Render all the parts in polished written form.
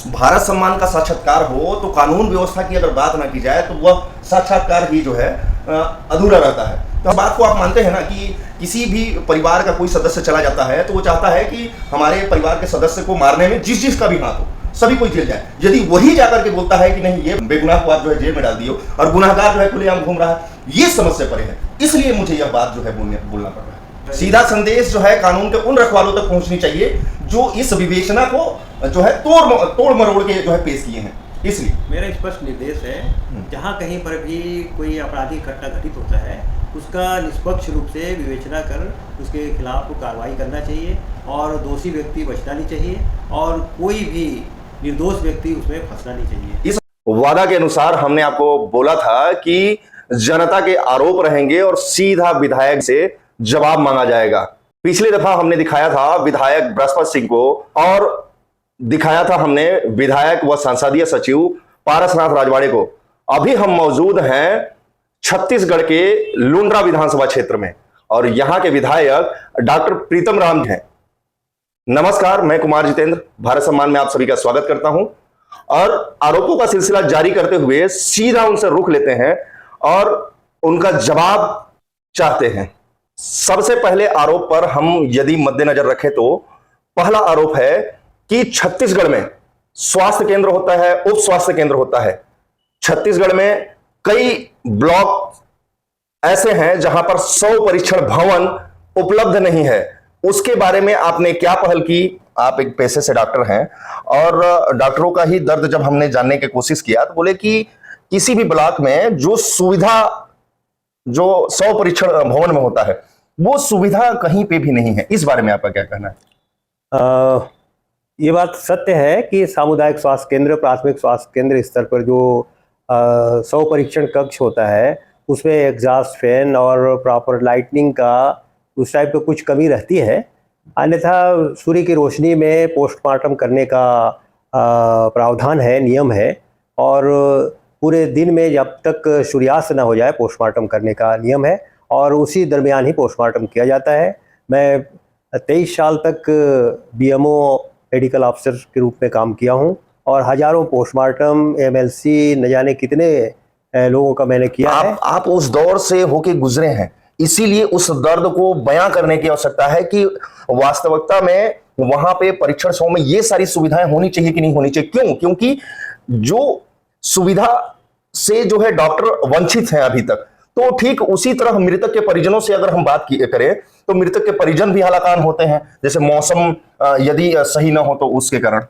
भारत सम्मान का साक्षात्कार हो तो कानून व्यवस्था की अगर बात ना की जाए तो वह साक्षात्कार ही जो है अधूरा रहता है। तो इस बात को आप मानते हैं ना कि किसी भी परिवार का कोई सदस्य चला जाता है तो वो चाहता है कि हमारे परिवार के सदस्य को मारने में जिस जिसका भी हाथ हो सभी कोई जेल जाए। यदि वही जाकर के बोलता है कि नहीं ये बेगुनाह को आप जो है जेल में डाल दियो और गुनाहगार जो है खुलेआम घूम रहा है, ये समझ से परे है, इसलिए मुझे यह बात जो है बोलना पड़ रहा है। सीधा संदेश जो है कानून के उन रखवालों तक पहुंचनी चाहिए जो इस विवेचना को जो है तोड़ मरोड़ के जो है पेश किए हैं। इसलिए मेरा स्पष्ट निर्देश है, जहाँ कहीं पर भी कोई आपराधिक घटना घटित होता है उसका निष्पक्ष रूप से विवेचना कर उसके खिलाफ कार्रवाई करना चाहिए और दोषी व्यक्ति बचना नहीं चाहिए और कोई भी निर्दोष व्यक्ति उसमें फंसना नहीं चाहिए। इस वादा के अनुसार हमने आपको बोला था कि जनता के आरोप रहेंगे और सीधा विधायक से जवाब मांगा जाएगा। पिछली दफा हमने दिखाया था विधायक बृहस्पति सिंह को और दिखाया था हमने विधायक व संसदीय सचिव पारसनाथ राजवाड़े को। अभी हम मौजूद हैं छत्तीसगढ़ के लुंड्रा विधानसभा क्षेत्र में और यहां के विधायक डॉक्टर प्रीतम राम हैं। नमस्कार, मैं कुमार जितेंद्र भारत सम्मान में आप सभी का स्वागत करता हूं और आरोपों का सिलसिला जारी करते हुए सीधा उनसे रुख लेते हैं और उनका जवाब चाहते हैं। सबसे पहले आरोप पर हम यदि मद्देनजर रखें तो पहला आरोप है कि छत्तीसगढ़ में स्वास्थ्य केंद्र होता है, उप स्वास्थ्य केंद्र होता है। छत्तीसगढ़ में कई ब्लॉक ऐसे हैं जहां पर 100 परीक्षण भवन उपलब्ध नहीं है। उसके बारे में आपने क्या पहल की? आप एक पेशे से डॉक्टर हैं और डॉक्टरों का ही दर्द जब हमने जानने की कोशिश किया तो बोले कि किसी भी ब्लॉक में जो सुविधा जो 100 परीक्षण भवन में होता है वो सुविधा कहीं पे भी नहीं है। इस बारे में आपका क्या कहना है? ये बात सत्य है कि सामुदायिक स्वास्थ्य केंद्र, प्राथमिक स्वास्थ्य केंद्र स्तर पर जो 100 परीक्षण कक्ष होता है उसमें एग्जॉस्ट फैन और प्रॉपर लाइटनिंग का उस टाइप की कुछ कमी रहती है। अन्यथा सूर्य की रोशनी में पोस्टमार्टम करने का प्रावधान है, नियम है और पूरे दिन में जब तक सूर्यास्त न हो जाए पोस्टमार्टम करने का नियम है और उसी दरमियान ही पोस्टमार्टम किया जाता है। मैं 23 साल तक बीएमओ मेडिकल ऑफिसर के रूप में काम किया हूं और हजारों पोस्टमार्टम, एमएलसी, न जाने कितने लोगों का मैंने किया है। आप उस दौर से होके गुजरे हैं, इसीलिए उस दर्द को बयां करने की आवश्यकता है कि वास्तविकता में वहां पे परीक्षण सौ में ये सारी सुविधाएं होनी चाहिए कि नहीं होनी चाहिए। क्यों? क्योंकि जो सुविधा से जो है डॉक्टर वंचित हैं अभी तक। तो ठीक उसी तरह मृतक के परिजनों से अगर हम बात करें तो मृतक के परिजन भी हलाकान होते हैं, जैसे मौसम यदि सही ना हो तो उसके कारण।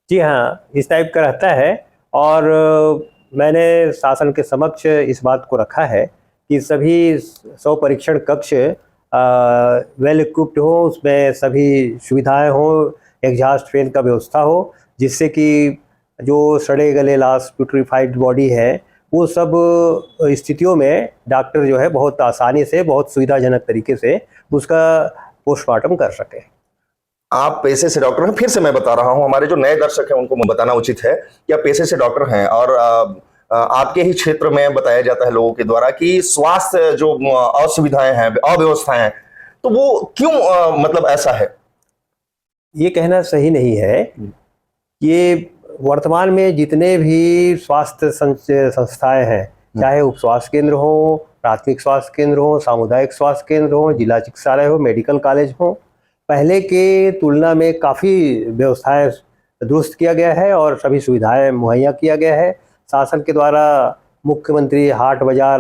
जी हाँ, इस टाइप का रहता है और मैंने शासन के समक्ष इस बात को रखा है कि सभी 100 परीक्षण कक्ष वेल इक्विप्ड हो, उसमें सभी सुविधाएं हो, एग्जॉस्ट फैन का व्यवस्था हो, जिससे कि जो सड़े गले लाश प्यूट्रीफाइड बॉडी है वो सब स्थितियों में डॉक्टर जो है बहुत आसानी से, बहुत सुविधाजनक तरीके से उसका पोस्टमार्टम कर सके। आप पेशे से डॉक्टर हैं, फिर से मैं बता रहा हूं, हमारे जो नए दर्शक हैं उनको बताना उचित है कि आप पेशे से डॉक्टर हैं और आपके ही क्षेत्र में बताया जाता है लोगों के द्वारा कि स्वास्थ्य जो असुविधाएं हैं, अव्यवस्थाएं हैं, तो वो क्यों मतलब ऐसा है? ये कहना सही नहीं है। ये वर्तमान में जितने भी स्वास्थ्य संस्थाएं हैं, चाहे उप स्वास्थ्य केंद्र हो, प्राथमिक स्वास्थ्य केंद्र हो, सामुदायिक स्वास्थ्य केंद्र हो, जिला चिकित्सालय हो, मेडिकल कॉलेज हो, पहले के तुलना में काफ़ी व्यवस्थाएं दुरुस्त किया गया है और सभी सुविधाएं मुहैया किया गया है। शासन के द्वारा मुख्यमंत्री हाट बाजार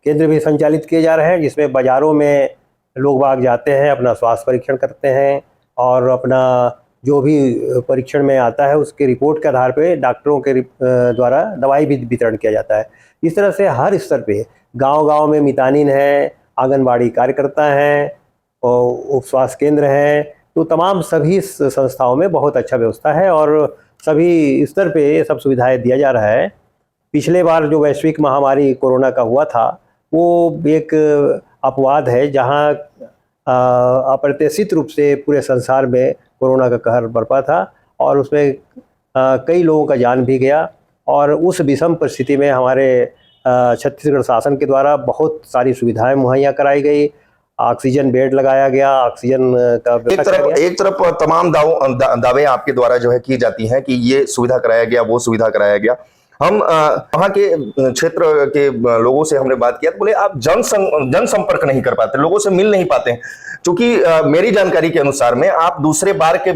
केंद्र भी संचालित किए जा रहे हैं, जिसमें बाज़ारों में लोग बाग जाते हैं, अपना स्वास्थ्य परीक्षण करते हैं और अपना जो भी परीक्षण में आता है उसके रिपोर्ट के आधार पे डॉक्टरों के द्वारा दवाई भी वितरण किया जाता है। इस तरह से हर स्तर पे गांव-गांव में मितानिन है, आंगनबाड़ी कार्यकर्ता हैं और उप स्वास्थ्य केंद्र हैं, तो तमाम सभी संस्थाओं में बहुत अच्छा व्यवस्था है और सभी स्तर पे ये सब सुविधाएं दिया जा रहा है। पिछले बार जो वैश्विक महामारी कोरोना का हुआ था वो एक अपवाद है जहां अप्रत्याशित रूप से पूरे संसार में कोरोना का कहर बरपा था और उसमें कई लोगों का जान भी गया और उस विषम परिस्थिति में हमारे छत्तीसगढ़ शासन के द्वारा बहुत सारी सुविधाएं मुहैया कराई गई ऑक्सीजन बेड लगाया गया, ऑक्सीजन का व्यवस्था किया गया। एक तरफ तमाम दावे आपके द्वारा जो है की जाती हैं कि ये सुविधा कराया गया, वो सुविधा कराया गया। हम वहाँ के क्षेत्र के लोगों से हमने बात किया तो बोले आप जनसंपर्क नहीं कर पाते, लोगों से मिल नहीं पाते हैं। क्योंकि मेरी जानकारी के अनुसार में आप दूसरे बार के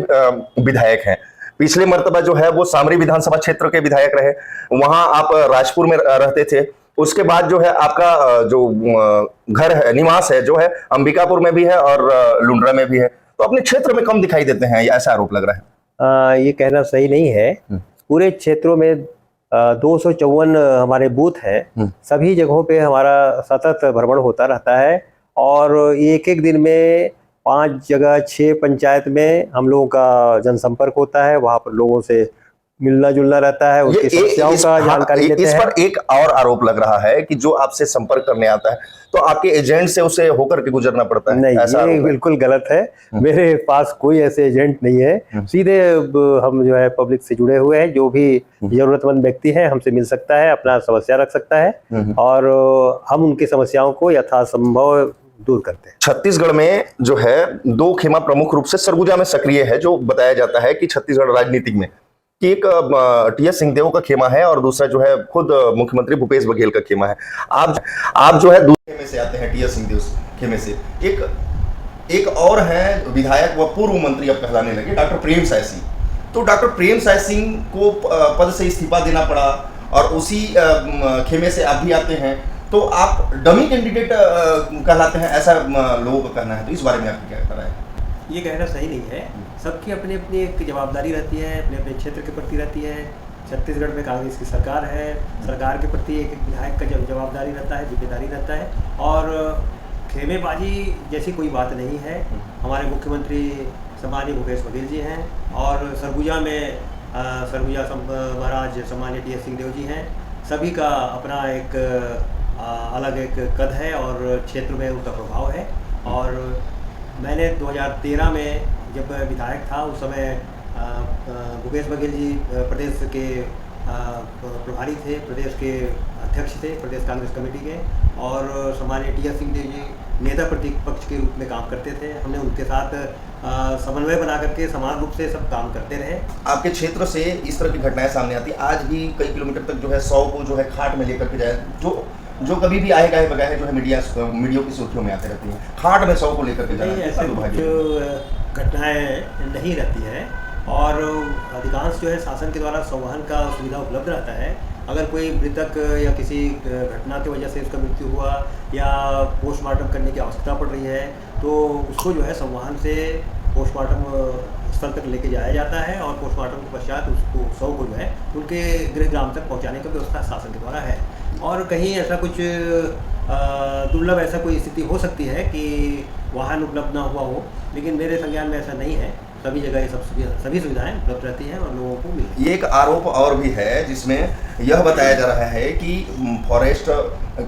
विधायक हैं। पिछले मर्तबा जो है वो सामरी विधानसभा क्षेत्र के विधायक रहे, वहां आप राजपुर में रहते थे। उसके बाद जो है आपका जो घर है, निवास है जो है अंबिकापुर में भी है और लुंड्रा में भी है, तो अपने क्षेत्र में कम दिखाई देते हैं, ऐसा आरोप लग रहा है। ये कहना सही नहीं है। पूरे क्षेत्रों में 254 हमारे बूथ हैं, सभी जगहों पे हमारा सतत भ्रमण होता रहता है और एक एक दिन में 5 जगह 6 पंचायत में हम लोगों का जनसंपर्क होता है। वहाँ पर लोगों से मिलना जुलना रहता है, उनकी समस्याओं का जानकारी लेते हैं। इस पर एक और आरोप लग रहा है कि जो आपसे संपर्क करने आता है तो आपके एजेंट से उसे होकर के गुजरना पड़ता है। नहीं, ऐसा ये बिल्कुल गलत है। मेरे पास कोई ऐसे एजेंट नहीं है। सीधे हम जो है पब्लिक से जुड़े हुए हैं। जो भी जरूरतमंद व्यक्ति है हमसे मिल सकता है, अपना समस्या रख सकता है और हम उनकी समस्याओं को यथासंभव दूर करते हैं। छत्तीसगढ़ में जो है 2 खेमा प्रमुख रूप से सरगुजा में सक्रिय है, जो बताया जाता है कि छत्तीसगढ़ राजनीतिक में कि एक टी.एस. सिंहदेव का खेमा है और दूसरा जो है खुद मुख्यमंत्री भूपेश बघेल का खेमा है। आप जो है दूसरे खेमे से आते हैं, टी.एस. सिंहदेव खेमे से। एक और है विधायक, वह पूर्व मंत्री अब कहलाने लगे, डॉक्टर प्रेमसाय सिंह। तो डॉक्टर प्रेमसाय सिंह को पद से इस्तीफा देना पड़ा और उसी खेमे से आप भी आते हैं, तो आप डमी कैंडिडेट कहलाते हैं, ऐसा लोगों का कहना है। तो इस बारे में आपकी क्या राय है? ये कहना सही नहीं है। सबकी अपनी अपनी एक जवाबदारी रहती है, अपने अपने क्षेत्र के प्रति रहती है। छत्तीसगढ़ में कांग्रेस की सरकार है, सरकार के प्रति एक विधायक का जवाबदारी रहता है, जिम्मेदारी रहता है और खेमेबाजी जैसी कोई बात नहीं है। हमारे मुख्यमंत्री सम्माननीय भूपेश बघेल जी हैं और सरगुजा में सरगुजा महाराज सम्माननीय टी.एस. सिंहदेव जी हैं। सभी का अपना एक अलग एक कद है और क्षेत्र में उनका प्रभाव है। और मैंने 2013 में जब विधायक था उस समय भूपेश बघेल जी प्रदेश के प्रभारी थे, प्रदेश के अध्यक्ष थे प्रदेश कांग्रेस कमेटी के, और सम्माननीय टी.एस. सिंहदेव जी नेता प्रतिपक्ष के रूप में काम करते थे। हमने उनके साथ समन्वय बना करके समान रूप से सब काम करते रहे। आपके क्षेत्र से इस तरह की घटनाएं सामने आती है, आज भी कई किलोमीटर तक जो है 100 को जो है खाट में लेकर के जाए, जो कभी भी आए गाहे बगाहे जो है मीडिया की सुर्खियों में आते रहती हैं, खाट में 100 को लेकर के जाए। ऐसा कुछ घटनाएं नहीं रहती है और अधिकांश जो है शासन के द्वारा संवहन का सुविधा उपलब्ध रहता है। अगर कोई मृतक या किसी घटना की वजह से उसका मृत्यु हुआ या पोस्टमार्टम करने की आवश्यकता पड़ रही है तो उसको जो है संवहन से पोस्टमार्टम स्थल तक लेके जाया जाता है और पोस्टमार्टम के पश्चात उसको 100 को जो है उनके गृह ग्राम तक पहुंचाने का व्यवस्था शासन के द्वारा है। और कहीं ऐसा कुछ दुर्लभ ऐसा कोई स्थिति हो सकती है कि वाहन उपलब्ध ना हुआ हो, लेकिन मेरे संज्ञान में ऐसा नहीं है। सभी जगह ये सभी सुविधाएं उपलब्ध रहती हैं और लोगों को मिलती है। ये एक आरोप और भी है जिसमें यह बताया जा रहा है कि फॉरेस्ट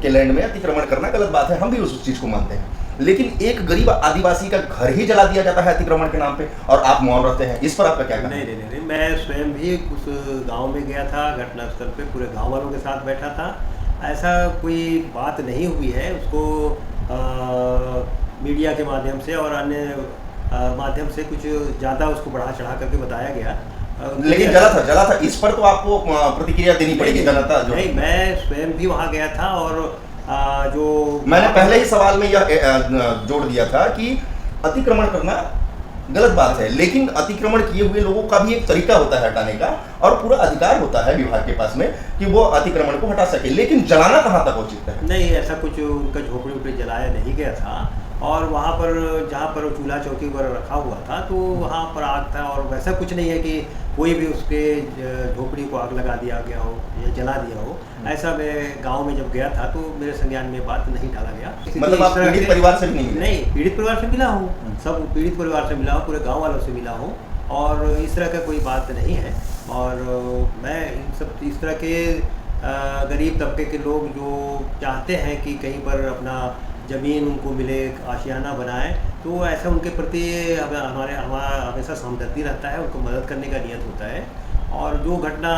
के लैंड में अतिक्रमण करना गलत बात है, हम भी उस चीज को मानते हैं, लेकिन एक गरीब आदिवासी का घर ही जला दिया जाता है अतिक्रमण के नाम पे और आप मौन रहते हैं। इस पर आपका क्या कहना है? नहीं, मैं स्वयं भी उस गांव में गया था, घटनास्थल पे पूरे गांव वालों के साथ बैठा था। ऐसा कोई बात नहीं हुई है। उसको मीडिया के माध्यम से और अन्य माध्यम से कुछ ज़्यादा उसको बढ़ा चढ़ा करके बताया गया, लेकिन जला था इस पर तो आपको प्रतिक्रिया देनी पड़ेगी। जनता जो नहीं, मैं स्वयं भी वहाँ गया था और जो मैंने पहले ही सवाल में यह जोड़ दिया था कि अतिक्रमण करना गलत बात है, लेकिन अतिक्रमण किए हुए लोगों का भी एक तरीका होता है हटाने का और पूरा अधिकार होता है विभाग के पास में कि वो अतिक्रमण को हटा सके, लेकिन जलाना कहाँ तक उचित है? नहीं, ऐसा कुछ उनका झोपड़ी उपड़ी जलाया नहीं गया था और वहाँ पर जहाँ पर चूल्हा चौकी वगैरह रखा हुआ था तो वहाँ पर आग था और वैसा कुछ नहीं है कि कोई भी उसके झोपड़ी को आग लगा दिया गया हो या जला दिया हो। ऐसा मैं गांव में जब गया था तो मेरे संज्ञान में बात नहीं डाला गया। मतलब आप पीड़ित परिवार से भी नहीं मिले? नहीं, पीड़ित परिवार से मिला हूँ, सब पीड़ित परिवार से मिला हूँ, पूरे गाँव वालों से मिला हूँ और इस तरह का कोई बात नहीं है। और मैं इस तरह के गरीब तबके के लोग जो चाहते हैं कि कहीं पर अपना ज़मीन उनको मिले, आशियाना बनाए, तो ऐसा उनके प्रति हमारा हमेशा हमदर्दी रहता है, उनको मदद करने का नियत होता है। और जो घटना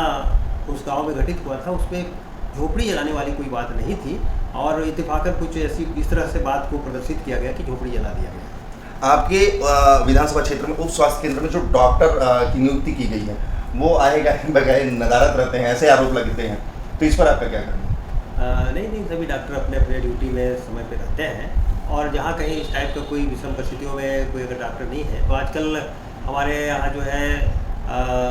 उस गांव में घटित हुआ था उसमें झोपड़ी जलाने वाली कोई बात नहीं थी। और इत्तेफाकन कुछ ऐसी इस तरह से बात को प्रदर्शित किया गया कि झोपड़ी जला दिया गया। आपके विधानसभा क्षेत्र में उप स्वास्थ्य केंद्र में जो डॉक्टर की नियुक्ति की गई है वो आएगा बगैर नदारत रहते हैं, ऐसे आरोप लगते हैं, तो इस पर आपका क्या कहना है? नहीं, सभी डॉक्टर अपने अपने ड्यूटी में समय पे रहते हैं, और जहाँ कहीं इस टाइप का कोई विषम परिस्थितियों में कोई अगर डॉक्टर नहीं है तो आजकल हमारे यहाँ जो है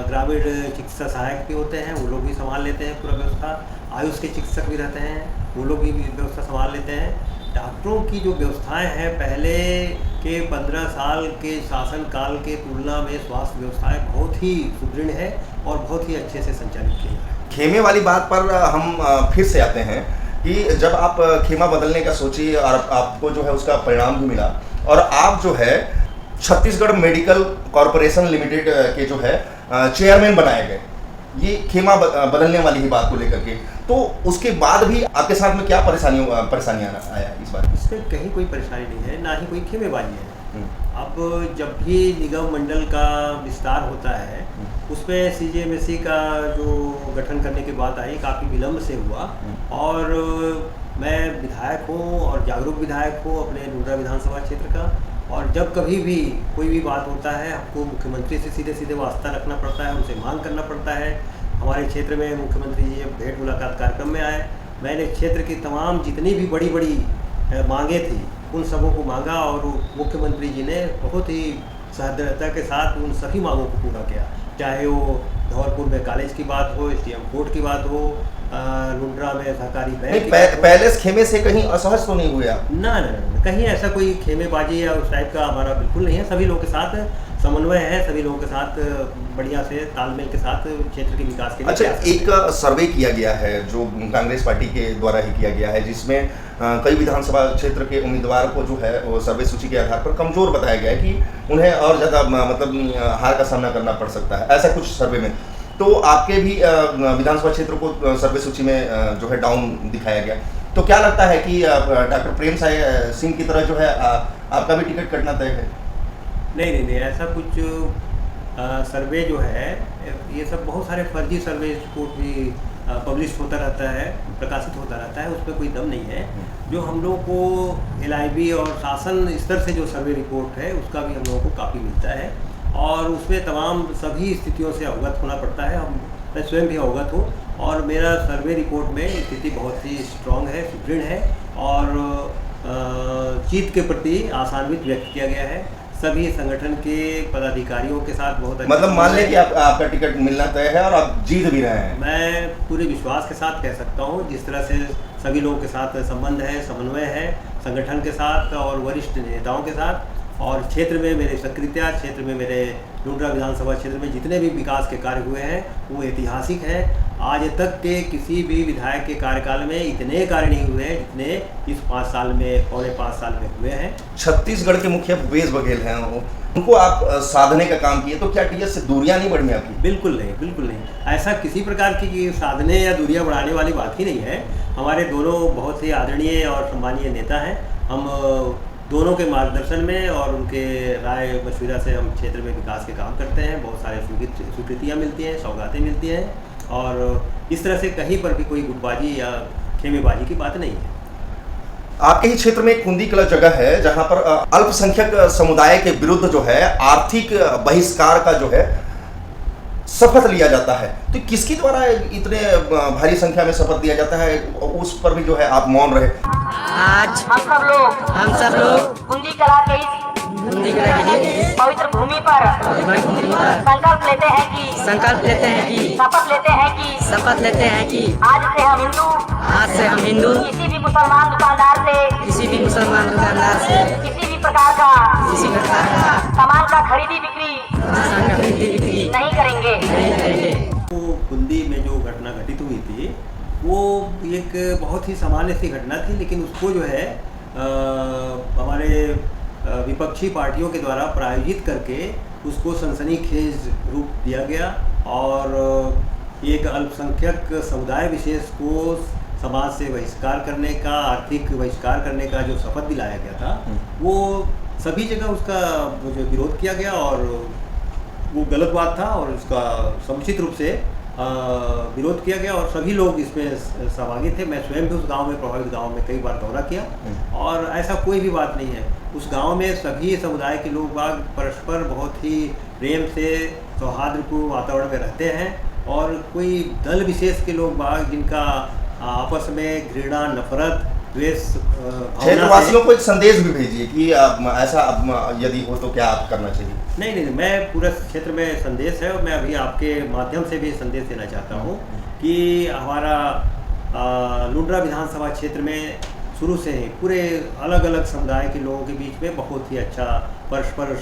ग्रामीण चिकित्सा सहायक भी होते हैं, वो लोग भी संभाल लेते हैं पूरा व्यवस्था। आयुष के चिकित्सक भी रहते हैं, वो लोग भी व्यवस्था संभाल लेते हैं। डॉक्टरों की जो व्यवस्थाएं हैं पहले के 15 साल के शासन काल के तुलना में स्वास्थ्य व्यवस्थाएं बहुत ही सुदृढ़ है और बहुत ही अच्छे से संचालित की जा रही है। खेमे वाली बात पर हम फिर से आते हैं कि जब आप खेमा बदलने का सोची और आपको जो है उसका परिणाम भी मिला, और आप जो है छत्तीसगढ़ मेडिकल कॉरपोरेशन लिमिटेड के जो है चेयरमैन बनाए गए, ये खेमा बदलने वाली ही बात को लेकर के, तो उसके बाद भी आपके साथ में क्या परेशानियां आया इस बार? इसमें कहीं कोई परेशानी नहीं है, ना ही कोई खेमेबाजी है। अब जब भी निगम मंडल का विस्तार होता है उसमें सीजेएमएससी का जो गठन करने की बात आई काफ़ी विलम्ब से हुआ, और मैं विधायक हूँ और जागरूक विधायक हूँ अपने लुंड्रा विधानसभा क्षेत्र का, और जब कभी भी कोई भी बात होता है हमको मुख्यमंत्री से सीधे सीधे वास्ता रखना पड़ता है, उनसे मांग करना पड़ता है। हमारे क्षेत्र में मुख्यमंत्री जी भेंट मुलाकात कार्यक्रम में आए, मैंने क्षेत्र की तमाम जितनी भी बड़ी बड़ी मांगे थी उन सबों को मांगा, और मुख्यमंत्री जी ने बहुत ही सहृदयता के साथ उन सभी मांगों को पूरा किया। चाहे वो धौलपुर में कॉलेज की बात हो, एसडीएम कोर्ट की बात हो, लुंड्रा में सहकारी बैंक पहले खेमे से कहीं असहज तो नहीं हुए आप? ना, कहीं ऐसा कोई खेमेबाजी या उस टाइप का हमारा बिल्कुल नहीं है। सभी लोगों के साथ समन्वय है, सभी लोगों के साथ बढ़िया से तालमेल के साथ क्षेत्र के विकास के लिए। अच्छा, एक सर्वे किया गया है जो कांग्रेस पार्टी के द्वारा ही किया गया है, जिसमें कई विधानसभा क्षेत्र के उम्मीदवार को जो है वो सर्वे सूची के आधार पर कमजोर बताया गया है कि उन्हें और ज़्यादा मतलब हार का सामना करना पड़ सकता है, ऐसा कुछ सर्वे में। तो आपके भी विधानसभा क्षेत्र को सर्वे सूची में जो है डाउन दिखाया गया, तो क्या लगता है कि डॉक्टर प्रेम सिंह की तरह जो है आपका भी टिकट कटना तय है? नहीं, ऐसा कुछ सर्वे जो है ये सब बहुत सारे फर्जी सर्वे रिपोर्ट भी पब्लिश होता रहता है, प्रकाशित होता रहता है, उसमें कोई दम नहीं है। जो हम लोगों को LIB और शासन स्तर से जो सर्वे रिपोर्ट है उसका भी हम लोगों को काफ़ी मिलता है, और उसमें तमाम सभी स्थितियों से अवगत होना पड़ता है। मैं स्वयं भी अवगत हूँ, और मेरा सर्वे रिपोर्ट में स्थिति बहुत ही स्ट्रांग है, सुदृढ़ है, और जीत के प्रति आशान्वित व्यक्त किया गया है। सभी संगठन के पदाधिकारियों के साथ बहुत मतलब मान लें कि आपका टिकट मिलना तय है और आप जीत भी रहे हैं? मैं पूरे विश्वास के साथ कह सकता हूँ, जिस तरह से सभी लोगों के साथ संबंध है, समन्वय है संगठन के साथ और वरिष्ठ नेताओं के साथ, और क्षेत्र में मेरे सक्रियता, क्षेत्र में मेरे लुंड्रा विधानसभा क्षेत्र में जितने भी विकास के कार्य हुए हैं वो ऐतिहासिक है। आज तक के किसी भी विधायक के कार्यकाल में इतने कार्य नहीं हुए हैं जितने इस 5 साल में, पौने 5 साल में हुए हैं। छत्तीसगढ़ के मुखिया भूपेश बघेल हैं, उनको आप साधने का काम किए, तो क्या टीएस से दूरियां नहीं बढ़ी आपकी? बिल्कुल नहीं। ऐसा किसी प्रकार की साधने या दूरियां बढ़ाने वाली बात ही नहीं है। हमारे दोनों बहुत ही आदरणीय और सम्मानीय नेता हैं। हम दोनों के मार्गदर्शन में और उनके राय मशविरा से हम क्षेत्र में विकास के काम करते हैं। बहुत सारे स्वीकृतियाँ मिलती हैं, सौगातें मिलती हैं, और इस तरह से कहीं पर भी कोई गुटबाजी या खेमेबाजी की बात नहीं है। आपके ही क्षेत्र में एक कुंदी कला जगह है जहां पर अल्पसंख्यक समुदाय के विरुद्ध जो है आर्थिक बहिष्कार का जो है शपथ लिया जाता है, तो किसके द्वारा इतने भारी संख्या में शपथ दिया जाता है, उस पर भी जो है आप मौन रहे? आज हम सब लोग कुंदी कला के पवित्र भूमि पर संकल्प लेते हैं कि शपथ लेते हैं कि आज से हम हिंदू किसी भी मुसलमान दुकानदार से किसी भी प्रकार का सामान का खरीदी बिक्री नहीं करेंगे। वो कुंदी में जो घटना घटित हुई थी वो एक बहुत ही सामान्य सी घटना थी, लेकिन उसको जो है हमारे विपक्षी पार्टियों के द्वारा प्रायोजित करके उसको सनसनीखेज रूप दिया गया, और एक अल्पसंख्यक समुदाय विशेष को समाज से बहिष्कार करने का, आर्थिक बहिष्कार करने का जो शपथ दिलाया गया था वो सभी जगह उसका जो विरोध किया गया, और वो गलत बात था, और उसका समुचित रूप से विरोध किया गया और सभी लोग इसमें सहभागी थे। मैं स्वयं भी उस गांव में, प्रभावित गांव में कई बार दौरा किया और ऐसा कोई भी बात नहीं है। उस गांव में सभी समुदाय के लोग बाग परस्पर बहुत ही प्रेम से सौहार्दपूर्ण वातावरण में रहते हैं और कोई दल विशेष के लोग बाग जिनका आपस में घृणा, नफरत, द्वेष क्षेत्रवासियों को एक संदेश भी भेजिए कि ऐसा यदि हो तो क्या आप करना चाहिए। नहीं, मैं पूरे क्षेत्र में संदेश है और मैं अभी आपके माध्यम से भी संदेश देना चाहता हूँ कि हमारा लुंड्रा विधानसभा क्षेत्र में शुरू से ही पूरे अलग अलग समुदाय के लोगों के बीच में बहुत ही अच्छा परस्पर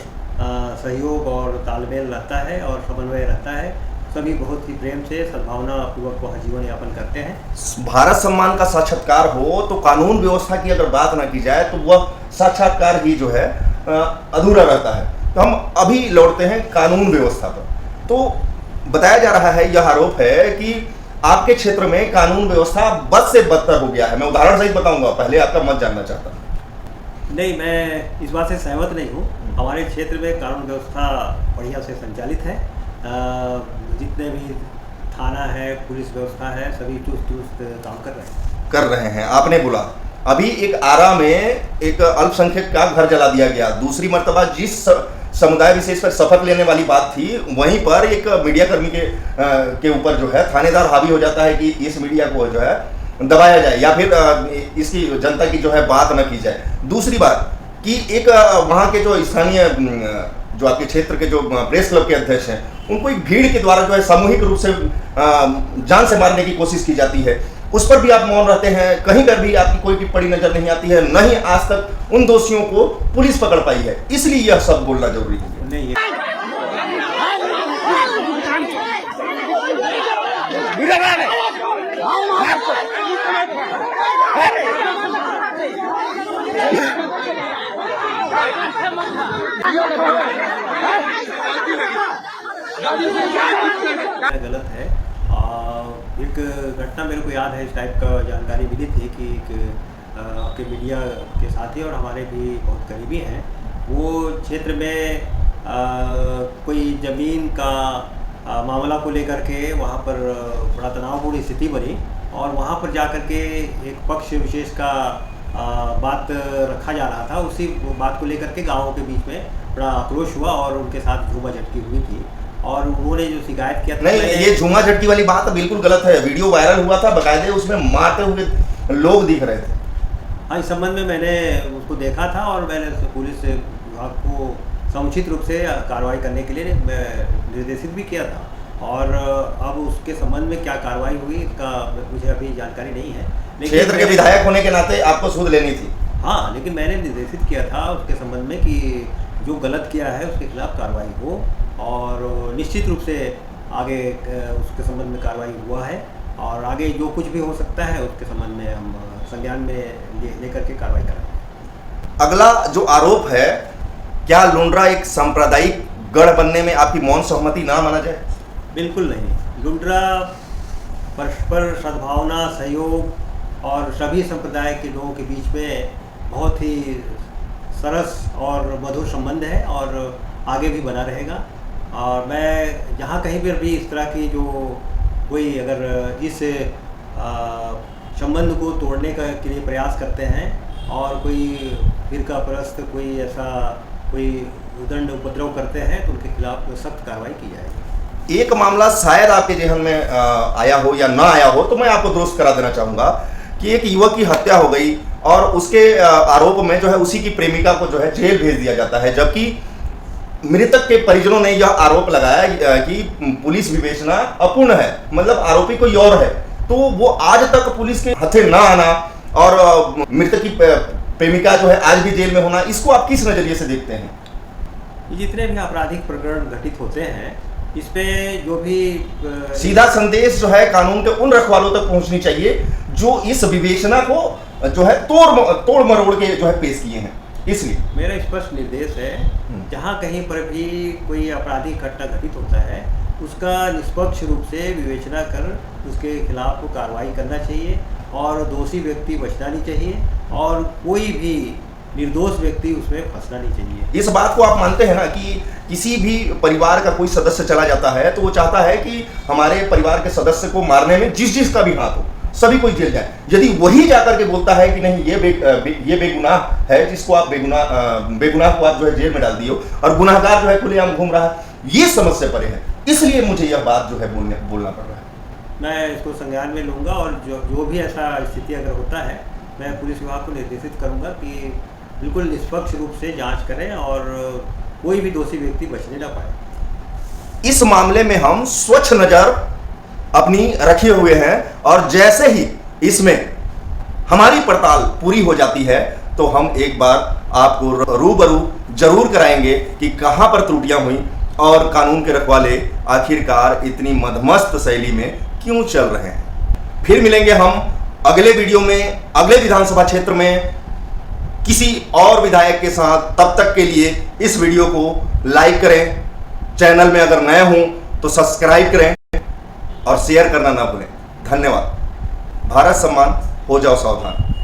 सहयोग और तालमेल रहता है और समन्वय रहता है। सभी बहुत ही प्रेम से सद्भावना पूर्वक वह जीवन यापन करते हैं। भारत सम्मान का साक्षात्कार हो तो कानून व्यवस्था की अगर बात ना की जाए तो वह साक्षात्कार ही जो है अधूरा रहता है। तो हम अभी लौटते हैं कानून व्यवस्था पर। तो बताया जा रहा है, यह आरोप है कि आपके क्षेत्र में कानून व्यवस्था बद से बदतर हो गया है। मैं उदाहरण सहित बताऊंगा, पहले आपका मत जानना चाहता हूँ। नहीं, मैं इस बात से सहमत नहीं हूँ। हमारे क्षेत्र में कानून व्यवस्था बढ़िया से संचालित है। जितने भी थाना है, पुलिस व्यवस्था है, सभी चुस्त काम कर रहे हैं। आपने बोला अभी एक आरा में एक अल्पसंख्यक का घर जला दिया गया। दूसरी मर्तबा जिस समुदाय विशेष पर शपथ लेने वाली बात थी, वहीं पर एक मीडिया कर्मी के ऊपर जो है थानेदार हावी हो जाता है कि इस मीडिया को जो है दबाया जाए या फिर इसकी जनता की जो है बात न की जाए। दूसरी बात कि एक वहाँ के जो स्थानीय जो आपके क्षेत्र के जो प्रेस क्लब के अध्यक्ष हैं, उनको एक भीड़ के द्वारा जो है सामूहिक रूप से जान से मारने की कोशिश की जाती है। उस पर भी आप मौन रहते हैं, कहीं पर भी आपकी कोई टिप्पणी नजर नहीं आती है, न ही आज तक उन दोषियों को पुलिस पकड़ पाई है। इसलिए यह सब बोलना जरूरी है। नहीं, गलत है। एक घटना मेरे को याद है, इस टाइप का जानकारी मिली थी कि एक आपके मीडिया के साथी और हमारे भी बहुत करीबी हैं, वो क्षेत्र में कोई ज़मीन का मामला को लेकर के वहाँ पर बड़ा तनावपूर्ण स्थिति बनी और वहाँ पर जाकर के एक पक्ष विशेष का बात रखा जा रहा था। उसी बात को लेकर के गाँवों के बीच में बड़ा आक्रोश हुआ और उनके साथ झूमा झटकी हुई थी और उन्होंने जो शिकायत किया था। नहीं, ये झूमा झटकी वाली बात बिल्कुल गलत है। वीडियो वायरल हुआ था, बकायदे उसमें मारते हुए लोग दिख रहे थे। हाँ, इस संबंध में मैंने उसको देखा था और मैंने पुलिस विभाग को समुचित रूप से कार्रवाई करने के लिए मैं निर्देशित भी किया था और अब उसके संबंध में क्या कार्रवाई हुई इसका मुझे अभी जानकारी नहीं है। क्षेत्र के विधायक होने के नाते आपको सूद लेनी थी। हाँ, लेकिन मैंने निर्देशित किया था उसके संबंध में कि जो गलत किया है उसके खिलाफ कार्रवाई हो और निश्चित रूप से आगे उसके संबंध में कार्रवाई हुआ है और आगे जो कुछ भी हो सकता है उसके संबंध में हम संज्ञान में लेकर के कार्रवाई करेंगे। अगला जो आरोप है, क्या लुंड्रा एक सांप्रदायिक गढ़ बनने में आपकी मौन सहमति ना माना जाए? बिल्कुल नहीं। लुंड्रा परस्पर सद्भावना, सहयोग और सभी संप्रदाय के लोगों के बीच में बहुत ही सरस और मधुर संबंध है और आगे भी बना रहेगा। और मैं जहाँ कहीं पर भी इस तरह की जो कोई अगर इस संबंध को तोड़ने का के लिए प्रयास करते हैं और कोई फिरका परस्त कोई ऐसा कोई उदंड उपद्रव करते हैं तो उनके खिलाफ सख्त कार्रवाई की जाएगी। एक मामला शायद आपके जहन में आया हो या ना आया हो, तो मैं आपको दुरुस्त करा देना चाहूँगा कि एक युवक की हत्या हो गई और उसके आरोप में जो है उसी की प्रेमिका को जो है जेल भेज दिया जाता है, जबकि मृतक के परिजनों ने यह आरोप लगाया कि पुलिस विवेचना अपूर्ण है, मतलब आरोपी कोई और है। तो वो आज तक पुलिस के हथे ना आना और मृतक की प्रेमिका जो है आज भी जेल में होना, इसको आप किस नजरिए से देखते हैं? जितने भी आपराधिक प्रकरण घटित होते हैं इस पे जो भी सीधा संदेश जो है कानून के उन रखवालों तक पहुंचनी चाहिए जो इस विवेचना को जो है तोड़ मरोड़ के जो है पेश किए हैं। इसलिए मेरा स्पष्ट निर्देश है, जहाँ कहीं पर भी कोई आपराधिक घटना घटित होता है उसका निष्पक्ष रूप से विवेचना कर उसके खिलाफ कार्रवाई करना चाहिए और दोषी व्यक्ति बचना नहीं चाहिए और कोई भी निर्दोष व्यक्ति उसमें फंसना नहीं चाहिए। इस बात को आप मानते हैं ना कि किसी भी परिवार का कोई सदस्य चला जाता है तो वो चाहता है कि हमारे परिवार के सदस्य को मारने में जिसका भी हाथ हो सभी कोई जेल जाए। यदि वही जाकर के बोलता है कि नहीं ये बेगुनाह है, जिसको आप बेगुनाह को आप जो है जेल में डाल दियो और गुनाहगार जो है खुलेआम घूम रहा है, ये समझ से परे है। इसलिए मुझे यह बात जो है बोलना पड़ रहा है। मैं इसको संज्ञान में लूँगा और जो भी ऐसा स्थिति अगर होता है मैं पुलिस विभाग को निर्देशित करूँगा कि बिल्कुल निष्पक्ष रूप से जांच करें और कोई भी दोषी व्यक्ति बचने ना पाए। इस मामले में हम स्वच्छ नजर अपनी रखे हुए हैं और जैसे ही इसमें हमारी पड़ताल पूरी हो जाती है तो हम एक बार आपको रूबरू जरूर कराएंगे कि कहां पर त्रुटियां हुई और कानून के रखवाले आखिरकार इतनी मदमस्त शैली में क्यों चल रहे हैं। फिर मिलेंगे हम अगले वीडियो में, अगले विधानसभा क्षेत्र में किसी और विधायक के साथ। तब तक के लिए इस वीडियो को लाइक करें, चैनल में अगर नए हों तो सब्सक्राइब करें और शेयर करना ना भूलें। धन्यवाद। भारत सम्मान, हो जाओ सावधान।